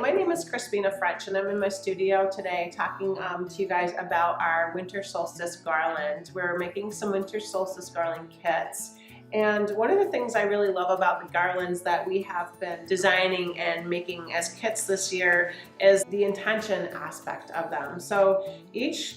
my name is Crispina French, and I'm in my studio today talking to you guys about our winter solstice garland. We're making some winter solstice garland kits. And one of the things I really love about the garlands that we have been designing and making as kits this year is the intention aspect of them. So each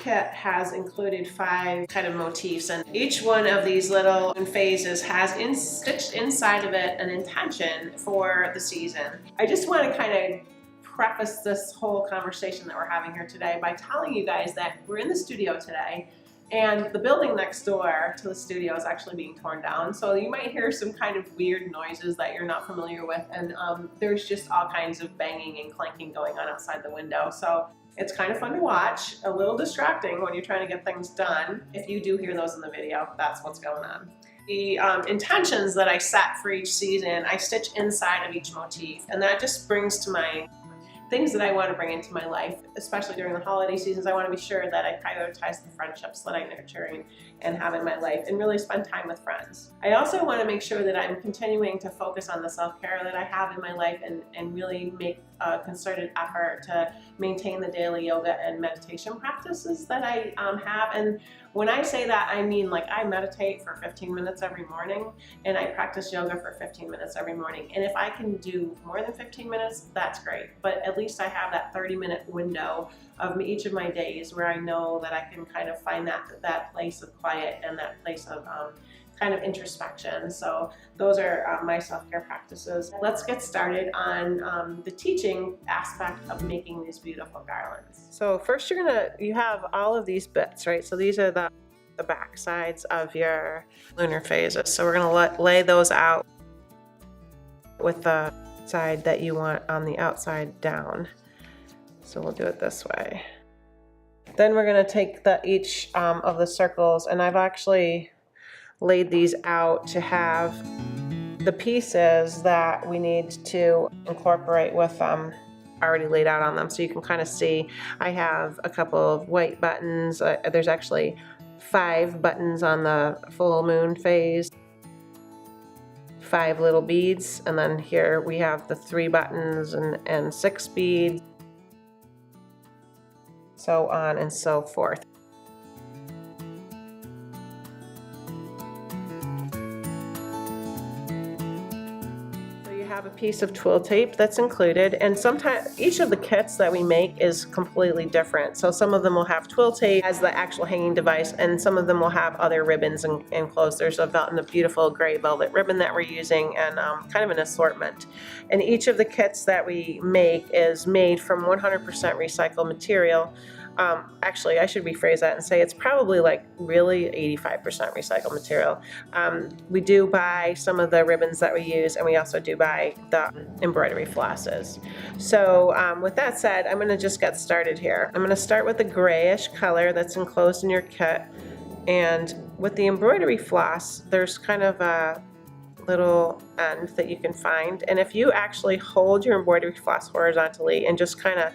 kit has included 5 kind of motifs, and each one of these little phases has stitched inside of it an intention for the season. I just want to kind of preface this whole conversation that we're having here today by telling you guys that we're in the studio today. And the building next door to the studio is actually being torn down. So you might hear some kind of weird noises that you're not familiar with. And there's just all kinds of banging and clanking going on outside the window. So it's kind of fun to watch, a little distracting when you're trying to get things done. If you do hear those in the video, that's what's going on. The intentions that I set for each season, I stitch inside of each motif. And that just brings to mind things that I want to bring into my life, especially during the holiday seasons. I want to be sure that I prioritize the friendships that I nurture and have in my life and really spend time with friends. I also want to make sure that I'm continuing to focus on the self-care that I have in my life and really make a concerted effort to maintain the daily yoga and meditation practices that I have. And when I say that, I mean like I meditate for 15 minutes every morning and I practice yoga for 15 minutes every morning. And if I can do more than 15 minutes, that's great. But at least I have that 30-minute window of each of my days where I know that I can kind of find that place of quiet and that place of kind of introspection. So those are my self-care practices. Let's get started on the teaching aspect of making these beautiful garlands. So first you have all of these bits, right? So these are the back sides of your lunar phases. So we're gonna lay those out with the side that you want on the outside down. So we'll do it this way. Then we're gonna take each of the circles, and I've actually laid these out to have the pieces that we need to incorporate with already laid out on them. So you can kind of see I have a couple of white buttons. There's actually 5 buttons on the full moon phase, 5 little beads, and then here we have the 3 buttons and 6 beads, so on and so forth. Have a piece of twill tape that's included, and sometimes each of the kits that we make is completely different. So some of them will have twill tape as the actual hanging device, and some of them will have other ribbons enclosed. There's a beautiful gray velvet ribbon that we're using, and kind of an assortment. And each of the kits that we make is made from 100% recycled material. Actually, I should rephrase that and say it's probably like really 85% recycled material. We do buy some of the ribbons that we use, and we also do buy the embroidery flosses. So with that said, I'm going to just get started here. I'm going to start with the grayish color that's enclosed in your kit, and with the embroidery floss, there's kind of a little end that you can find, and if you actually hold your embroidery floss horizontally and just kind of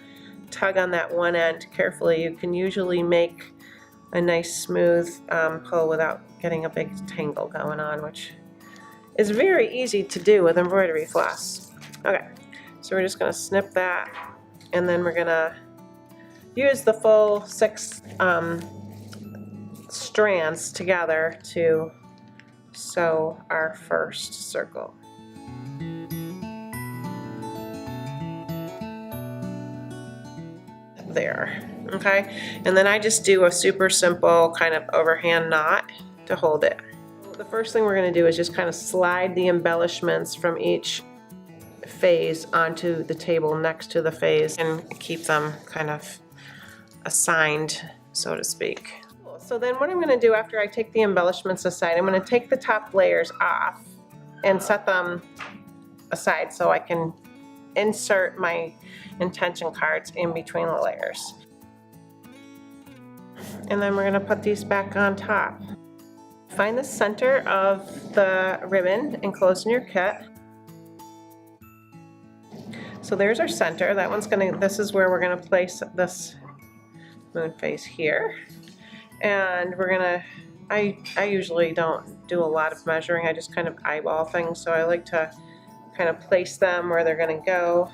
tug on that one end carefully, you can usually make a nice smooth pull without getting a big tangle going on, which is very easy to do with embroidery floss. Okay, so we're just going to snip that, and then we're going to use the full 6 strands together to sew our first circle. There, okay, and then I just do a super simple kind of overhand knot to hold it. The first thing we're going to do is just kind of slide the embellishments from each phase onto the table next to the phase and keep them kind of assigned, so to speak. So then what I'm going to do after I take the embellishments aside, I'm going to take the top layers off and set them aside so I can insert my intention cards in between the layers. And then we're going to put these back on top. Find the center of the ribbon enclosed in your kit. So there's our center. That one's this is where we're going to place this moon phase here. And we're going to, I usually don't do a lot of measuring. I just kind of eyeball things. So I like to kind of place them where they're going to go.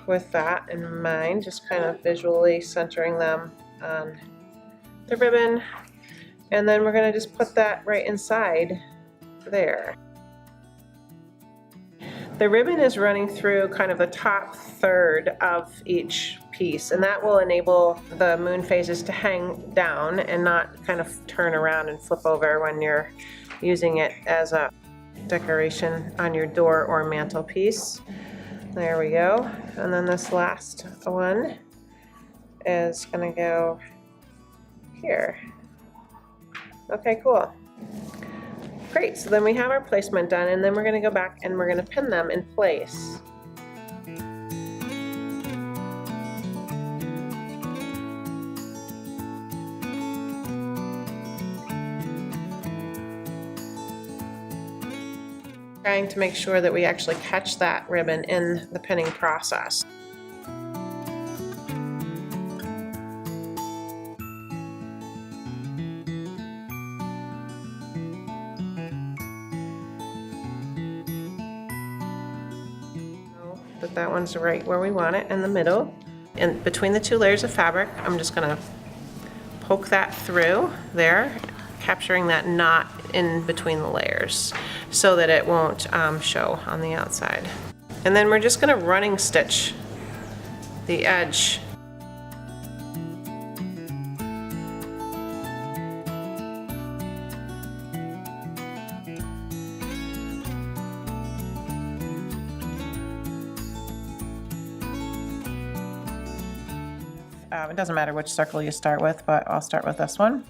with that in mind, just kind of visually centering them on the ribbon. And then we're gonna just put that right inside there. The ribbon is running through kind of the top third of each piece, and that will enable the moon phases to hang down and not kind of turn around and flip over when you're using it as a decoration on your door or mantelpiece. There we go. And then this last one is gonna go here. Okay, cool. Great, so then we have our placement done, and then we're gonna go back and we're gonna pin them in place. Trying to make sure that we actually catch that ribbon in the pinning process. That one's right where we want it, in the middle. And between the two layers of fabric, I'm just gonna poke that through there, capturing that knot in between the layers so that it won't show on the outside. And then we're just gonna running stitch the edge. It doesn't matter which circle you start with, but I'll start with this one.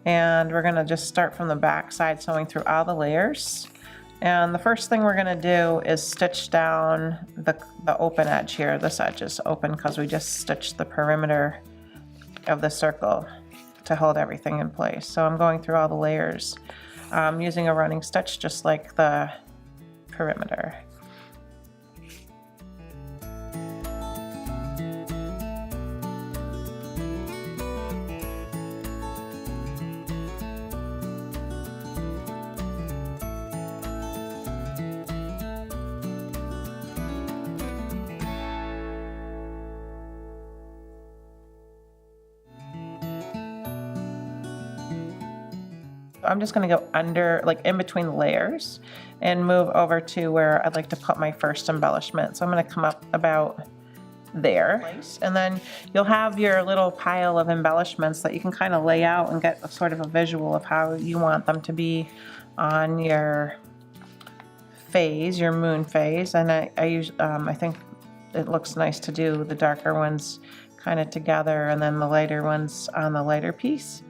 And we're gonna just start from the back side, sewing through all the layers. And the first thing we're gonna do is stitch down the open edge here. This edge is open because we just stitched the perimeter of the circle to hold everything in place. So I'm going through all the layers using a running stitch, just like the perimeter. I'm just going to go under, like in between the layers, and move over to where I'd like to put my first embellishment. So I'm going to come up about there, and then you'll have your little pile of embellishments that you can kind of lay out and get a sort of a visual of how you want them to be on your phase, your moon phase. And I think it looks nice to do the darker ones kind of together and then the lighter ones on the lighter piece.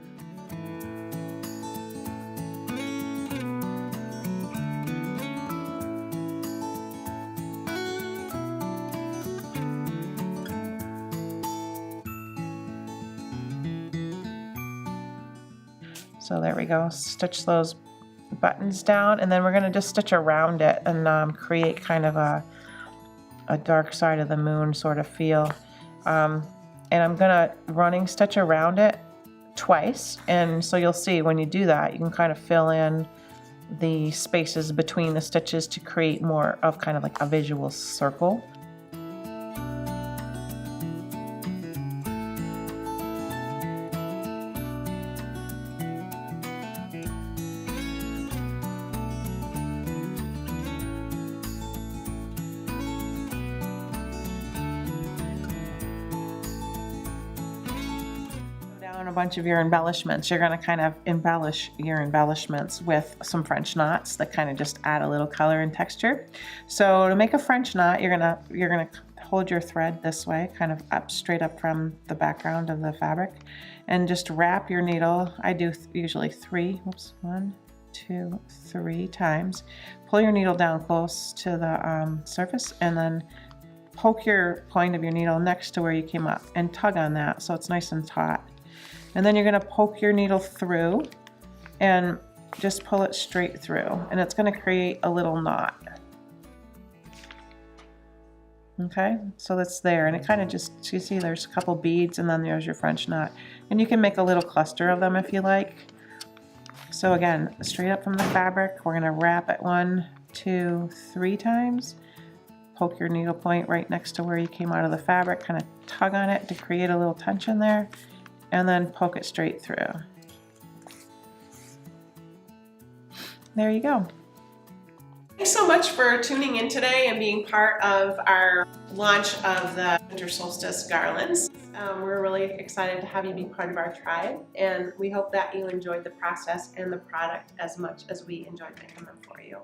So there we go, stitch those buttons down, and then we're gonna just stitch around it and create kind of a dark side of the moon sort of feel. And I'm gonna running stitch around it twice, and so you'll see when you do that, you can kind of fill in the spaces between the stitches to create more of kind of like a visual circle. A bunch of your embellishments. You're going to kind of embellish your embellishments with some French knots that kind of just add a little color and texture. So to make a French knot, you're gonna hold your thread this way, kind of up, straight up from the background of the fabric, and just wrap your needle. I do usually 1, 2, 3 times. Pull your needle down close to the surface, and then poke your point of your needle next to where you came up and tug on that so it's nice and taut. And then you're going to poke your needle through and just pull it straight through, and it's going to create a little knot. Okay, so that's there, and it kind of just, you see there's a couple beads and then there's your French knot. And you can make a little cluster of them if you like. So again, straight up from the fabric, we're going to wrap it 1, 2, 3 times, poke your needle point right next to where you came out of the fabric, kind of tug on it to create a little tension there, and then poke it straight through. There you go. Thanks so much for tuning in today and being part of our launch of the Winter Solstice garlands. We're really excited to have you be part of our tribe, and we hope that you enjoyed the process and the product as much as we enjoyed making them for you.